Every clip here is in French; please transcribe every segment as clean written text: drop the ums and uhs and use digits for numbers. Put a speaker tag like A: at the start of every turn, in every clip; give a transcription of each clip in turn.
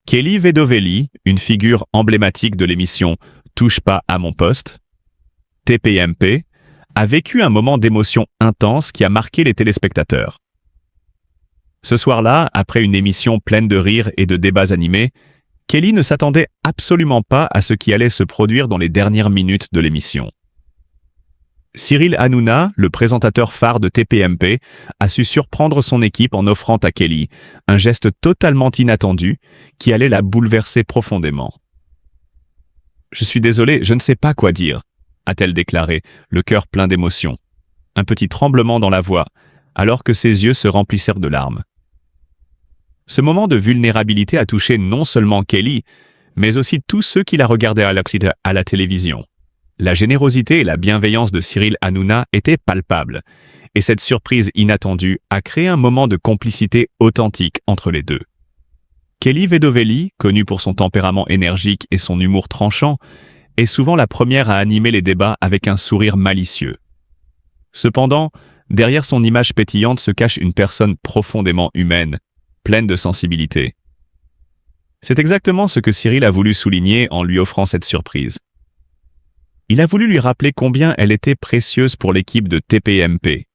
A: Kelly Vedovelli, une figure emblématique de l'émission Touche pas à mon poste, TPMP, a vécu un moment d'émotion intense qui a marqué les téléspectateurs. Ce soir-là, après une émission pleine de rires et de débats animés, Kelly ne s'attendait absolument pas à ce qui allait se produire dans les dernières minutes de l'émission. Cyril Hanouna, le présentateur phare de TPMP, a su surprendre son équipe en offrant à Kelly un geste totalement inattendu qui allait la bouleverser profondément. « Je suis désolée, je ne sais pas quoi dire », a-t-elle déclaré, le cœur plein d'émotion. Un petit tremblement dans la voix, alors que ses yeux se remplissèrent de larmes. Ce moment de vulnérabilité a touché non seulement Kelly, mais aussi tous ceux qui la regardaient à la télévision. La générosité et la bienveillance de Cyril Hanouna étaient palpables, et cette surprise inattendue a créé un moment de complicité authentique entre les deux. Kelly Vedovelli, connue pour son tempérament énergique et son humour tranchant, est souvent la première à animer les débats avec un sourire malicieux. Cependant, derrière son image pétillante se cache une personne profondément humaine, pleine de sensibilité. C'est exactement ce que Cyril a voulu souligner en lui offrant cette surprise. Il a voulu lui rappeler combien elle était précieuse pour l'équipe de TPMP,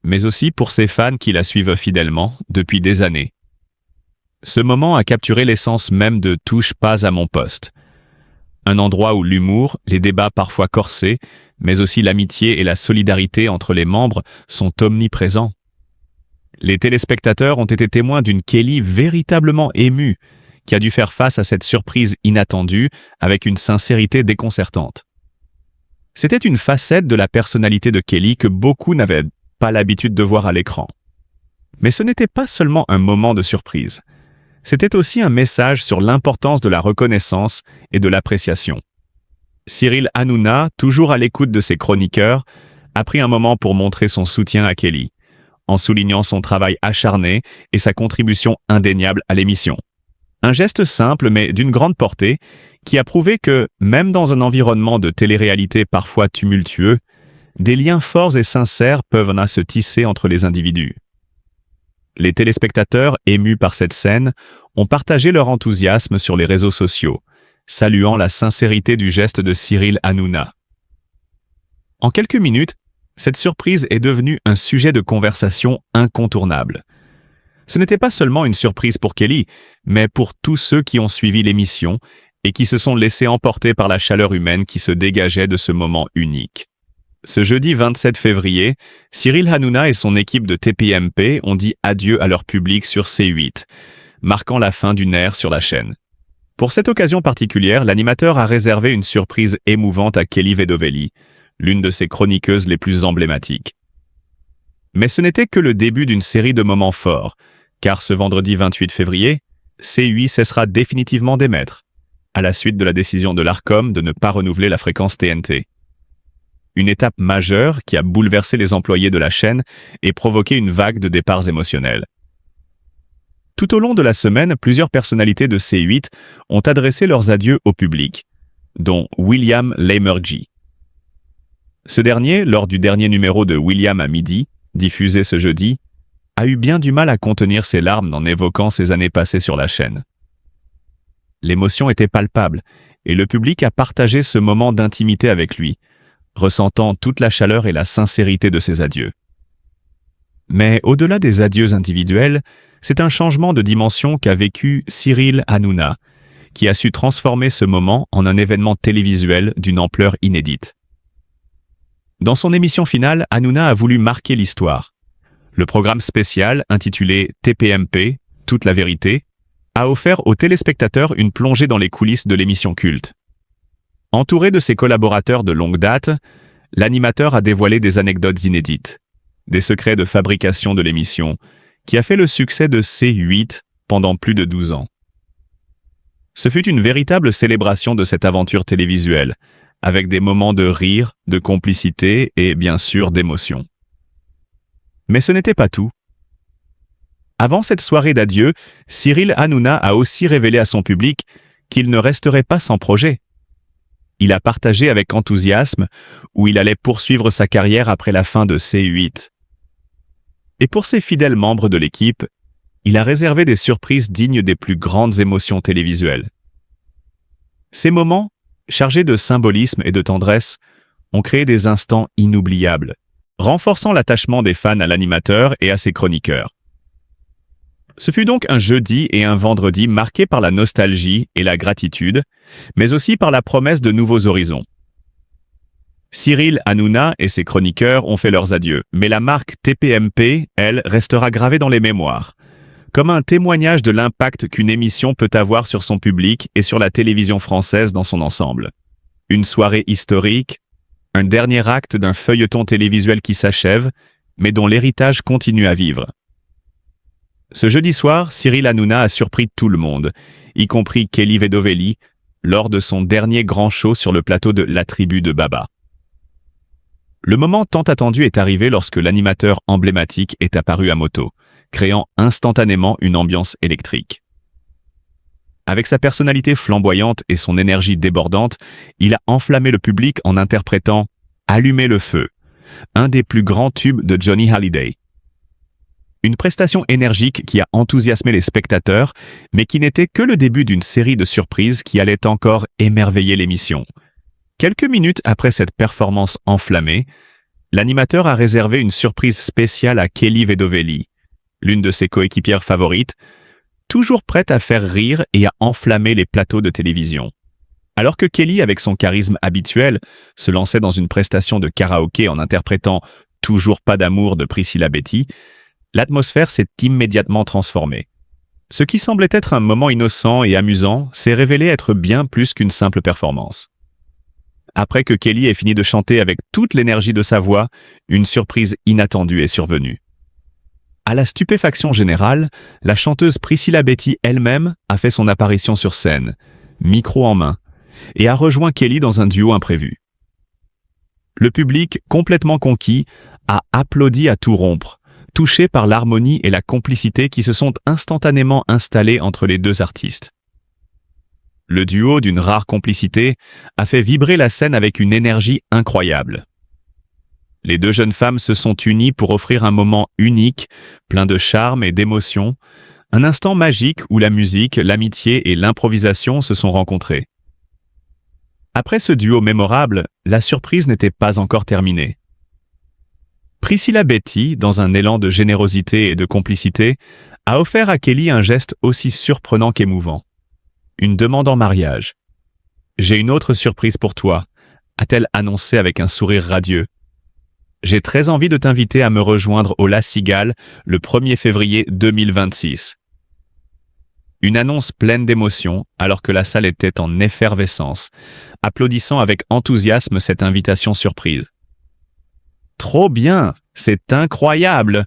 A: mais aussi pour ses fans qui la suivent fidèlement depuis des années. Ce moment a capturé l'essence même de « Touche pas à mon poste », un endroit où l'humour, les débats parfois corsés, mais aussi l'amitié et la solidarité entre les membres sont omniprésents. Les téléspectateurs ont été témoins d'une Kelly véritablement émue, qui a dû faire face à cette surprise inattendue avec une sincérité déconcertante. C'était une facette de la personnalité de Kelly que beaucoup n'avaient pas l'habitude de voir à l'écran. Mais ce n'était pas seulement un moment de surprise. C'était aussi un message sur l'importance de la reconnaissance et de l'appréciation. Cyril Hanouna, toujours à l'écoute de ses chroniqueurs, a pris un moment pour montrer son soutien à Kelly, en soulignant son travail acharné et sa contribution indéniable à l'émission. Un geste simple mais d'une grande portée qui a prouvé que, même dans un environnement de télé-réalité parfois tumultueux, des liens forts et sincères peuvent se tisser entre les individus. Les téléspectateurs, émus par cette scène, ont partagé leur enthousiasme sur les réseaux sociaux, saluant la sincérité du geste de Cyril Hanouna. En quelques minutes, cette surprise est devenue un sujet de conversation incontournable. Ce n'était pas seulement une surprise pour Kelly, mais pour tous ceux qui ont suivi l'émission et qui se sont laissés emporter par la chaleur humaine qui se dégageait de ce moment unique. Ce jeudi 27 février, Cyril Hanouna et son équipe de TPMP ont dit adieu à leur public sur C8, marquant la fin d'une ère sur la chaîne. Pour cette occasion particulière, l'animateur a réservé une surprise émouvante à Kelly Vedovelli, l'une de ses chroniqueuses les plus emblématiques. Mais ce n'était que le début d'une série de moments forts, car ce vendredi 28 février, C8 cessera définitivement d'émettre, à la suite de la décision de l'Arcom de ne pas renouveler la fréquence TNT. Une étape majeure qui a bouleversé les employés de la chaîne et provoqué une vague de départs émotionnels. Tout au long de la semaine, plusieurs personnalités de C8 ont adressé leurs adieux au public, dont William Lémergie. Ce dernier, lors du dernier numéro de William à midi, diffusé ce jeudi, a eu bien du mal à contenir ses larmes en évoquant ses années passées sur la chaîne. L'émotion était palpable et le public a partagé ce moment d'intimité avec lui, ressentant toute la chaleur et la sincérité de ses adieux. Mais au-delà des adieux individuels, c'est un changement de dimension qu'a vécu Cyril Hanouna, qui a su transformer ce moment en un événement télévisuel d'une ampleur inédite. Dans son émission finale, Hanouna a voulu marquer l'histoire. Le programme spécial, intitulé TPMP, Toute la vérité, a offert aux téléspectateurs une plongée dans les coulisses de l'émission culte. Entouré de ses collaborateurs de longue date, l'animateur a dévoilé des anecdotes inédites, des secrets de fabrication de l'émission, qui a fait le succès de C8 pendant plus de 12 ans. Ce fut une véritable célébration de cette aventure télévisuelle, avec des moments de rire, de complicité et bien sûr d'émotion. Mais ce n'était pas tout. Avant cette soirée d'adieu, Cyril Hanouna a aussi révélé à son public qu'il ne resterait pas sans projet. Il a partagé avec enthousiasme où il allait poursuivre sa carrière après la fin de C8. Et pour ses fidèles membres de l'équipe, il a réservé des surprises dignes des plus grandes émotions télévisuelles. Ces moments, chargés de symbolisme et de tendresse, ont créé des instants inoubliables, renforçant l'attachement des fans à l'animateur et à ses chroniqueurs. Ce fut donc un jeudi et un vendredi marqués par la nostalgie et la gratitude, mais aussi par la promesse de nouveaux horizons. Cyril Hanouna et ses chroniqueurs ont fait leurs adieux, mais la marque TPMP, elle, restera gravée dans les mémoires, comme un témoignage de l'impact qu'une émission peut avoir sur son public et sur la télévision française dans son ensemble. Une soirée historique, un dernier acte d'un feuilleton télévisuel qui s'achève, mais dont l'héritage continue à vivre. Ce jeudi soir, Cyril Hanouna a surpris tout le monde, y compris Kelly Vedovelli, lors de son dernier grand show sur le plateau de La Tribu de Baba. Le moment tant attendu est arrivé lorsque l'animateur emblématique est apparu à moto, créant instantanément une ambiance électrique. Avec sa personnalité flamboyante et son énergie débordante, il a enflammé le public en interprétant « Allumer le feu », un des plus grands tubes de Johnny Hallyday. Une prestation énergique qui a enthousiasmé les spectateurs, mais qui n'était que le début d'une série de surprises qui allait encore émerveiller l'émission. Quelques minutes après cette performance enflammée, l'animateur a réservé une surprise spéciale à Kelly Vedovelli, l'une de ses coéquipières favorites, toujours prête à faire rire et à enflammer les plateaux de télévision. Alors que Kelly, avec son charisme habituel, se lançait dans une prestation de karaoké en interprétant « Toujours pas d'amour » de Priscilla Betty, l'atmosphère s'est immédiatement transformée. Ce qui semblait être un moment innocent et amusant s'est révélé être bien plus qu'une simple performance. Après que Kelly ait fini de chanter avec toute l'énergie de sa voix, une surprise inattendue est survenue. À la stupéfaction générale, la chanteuse Priscilla Betty elle-même a fait son apparition sur scène, micro en main, et a rejoint Kelly dans un duo imprévu. Le public, complètement conquis, a applaudi à tout rompre, touché par l'harmonie et la complicité qui se sont instantanément installées entre les deux artistes. Le duo, d'une rare complicité, a fait vibrer la scène avec une énergie incroyable. Les deux jeunes femmes se sont unies pour offrir un moment unique, plein de charme et d'émotion, un instant magique où la musique, l'amitié et l'improvisation se sont rencontrés. Après ce duo mémorable, la surprise n'était pas encore terminée. Priscilla Betty, dans un élan de générosité et de complicité, a offert à Kelly un geste aussi surprenant qu'émouvant. Une demande en mariage. « J'ai une autre surprise pour toi », a-t-elle annoncé avec un sourire radieux. « J'ai très envie de t'inviter à me rejoindre au La Cigale le 1er février 2026. » Une annonce pleine d'émotion alors que la salle était en effervescence, applaudissant avec enthousiasme cette invitation surprise. « Trop bien, c'est incroyable !»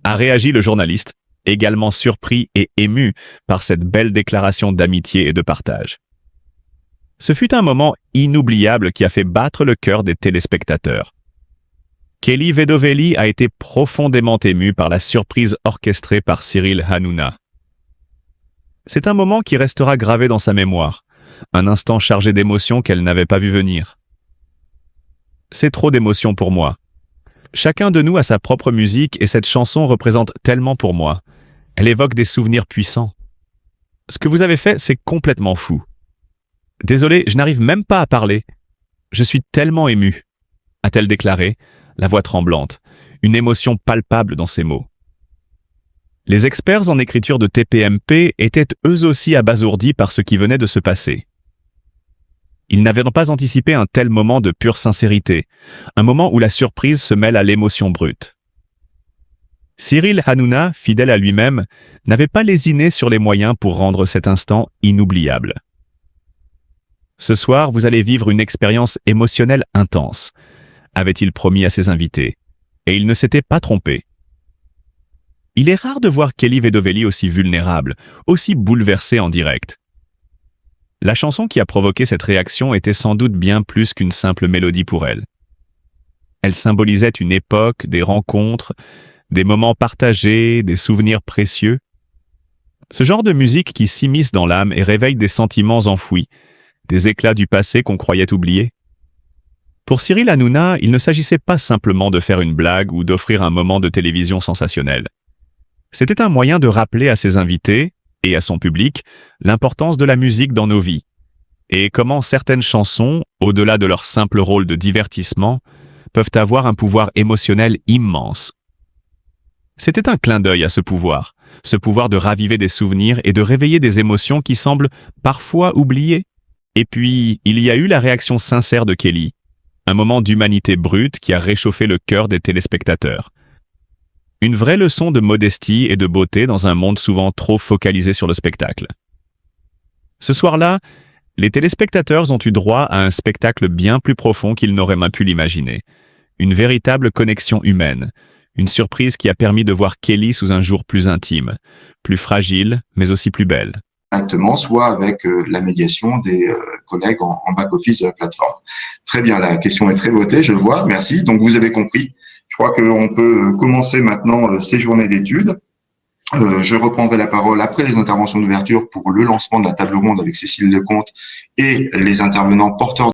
A: a réagi le journaliste, également surpris et ému par cette belle déclaration d'amitié et de partage. Ce fut un moment inoubliable qui a fait battre le cœur des téléspectateurs. Kelly Vedovelli a été profondément émue par la surprise orchestrée par Cyril Hanouna. C'est un moment qui restera gravé dans sa mémoire, un instant chargé d'émotions qu'elle n'avait pas vu venir. C'est trop d'émotions pour moi. Chacun de nous a sa propre musique et cette chanson représente tellement pour moi. Elle évoque des souvenirs puissants. Ce que vous avez fait, c'est complètement fou. Désolé, je n'arrive même pas à parler. Je suis tellement ému, a-t-elle déclaré, la voix tremblante, une émotion palpable dans ses mots. Les experts en écriture de TPMP étaient eux aussi abasourdis par ce qui venait de se passer. Ils n'avaient pas anticipé un tel moment de pure sincérité, un moment où la surprise se mêle à l'émotion brute. Cyril Hanouna, fidèle à lui-même, n'avait pas lésiné sur les moyens pour rendre cet instant inoubliable. Ce soir, vous allez vivre une expérience émotionnelle intense, avait-il promis à ses invités, et il ne s'était pas trompé. Il est rare de voir Kelly Vedovelli aussi vulnérable, aussi bouleversée en direct. La chanson qui a provoqué cette réaction était sans doute bien plus qu'une simple mélodie pour elle. Elle symbolisait une époque, des rencontres, des moments partagés, des souvenirs précieux. Ce genre de musique qui s'immisce dans l'âme et réveille des sentiments enfouis, des éclats du passé qu'on croyait oubliés. Pour Cyril Hanouna, il ne s'agissait pas simplement de faire une blague ou d'offrir un moment de télévision sensationnel. C'était un moyen de rappeler à ses invités et à son public l'importance de la musique dans nos vies et comment certaines chansons, au-delà de leur simple rôle de divertissement, peuvent avoir un pouvoir émotionnel immense. C'était un clin d'œil à ce pouvoir de raviver des souvenirs et de réveiller des émotions qui semblent parfois oubliées. Et puis, il y a eu la réaction sincère de Kelly, un moment d'humanité brute qui a réchauffé le cœur des téléspectateurs. Une vraie leçon de modestie et de beauté dans un monde souvent trop focalisé sur le spectacle. Ce soir-là, les téléspectateurs ont eu droit à un spectacle bien plus profond qu'ils n'auraient même pu l'imaginer. Une véritable connexion humaine. Une surprise qui a permis de voir Kelly sous un jour plus intime, plus fragile, mais aussi plus belle.
B: Directement, soit avec la médiation des collègues en back-office de la plateforme. Très bien, la question est très votée, je le vois, merci. Donc, vous avez compris. Je crois qu'on peut commencer maintenant ces journées d'études. Je reprendrai la parole après les interventions d'ouverture pour le lancement de la table ronde avec Cécile Lecomte et les intervenants porteurs